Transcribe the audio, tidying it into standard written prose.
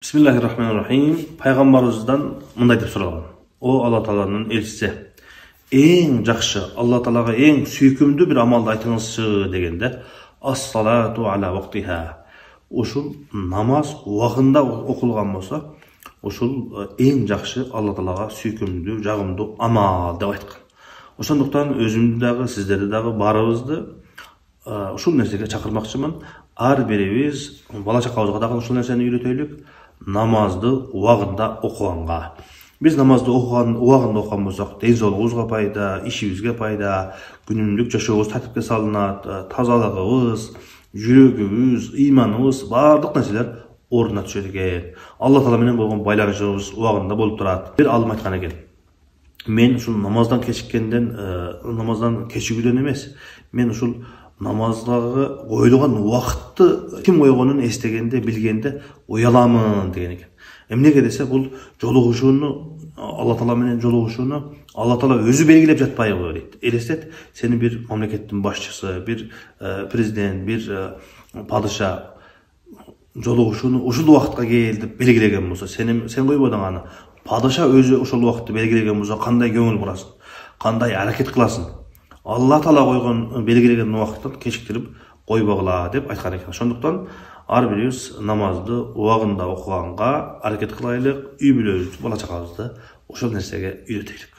Bismillahirrahmanirrahim. Peygamberimizden mınday dep soralım. O Allah Taala'nın elçisi. En жақшы, Allah Taala'ga en süykümdü bir amalды aytыңызчы degende, as-salatu ala vaqtiha. Oşul namaz wagtында okулган bolsa, oşul en жақшы Allah Taala'ga süykümdü, jagымдуу amal dep aytkан. Ошондуктан өзүмдү дагы, сиздерди дагы барыбызды ушул нерсеге чакырмакчымын. Ар бирибиз бала чакабызга дагы ушул нерсени үйрөтөйлүк. Namazды wagtында окуганга. Biz namazды wagtында окуган болсок, ден соолугубузга пайда, ишибизге пайда, күнүмдүк жашообуз тартипке салынат, тазалыгыбыз, жүрөгүбүз, ыйманыбыз, бардык нерселер ордуна түшөт экен. Алла Таала менен болгон байланышыбыз wagtында болуп турат. Бир алым айткан экен. Мен ушул намаздан кечигүүдөн эмес, мен ушул намаздагы коюлган убакытты ким койгонун эстегенде, билгенде уяламын деген экен. Эмнеге десе, бул жолугушууну, Алла Таала менен жолугушууну Алла Таала өзү белгилеп жатпайбы дейт. Элестет, сени бир мамлекеттин башчысы, бир президент, бир падыша жолугушууну ушул убакытка кел деп белгилеген болсо, сен койбодуң аны. Падыша өзү ошол убакытты белгилеген болсо, кандай көңүл бурасың, кандай аракет кыласың? Алла Таала койгон белгилеген убакыттан кечиктирип койбогула деп айткан экен. Ошондуктан ар бирибиз намазды убагында окуганга аракет кылайлык, үй бүлөбүздү, бала чакабызды ошол нерсеге үйрөтөйлүк.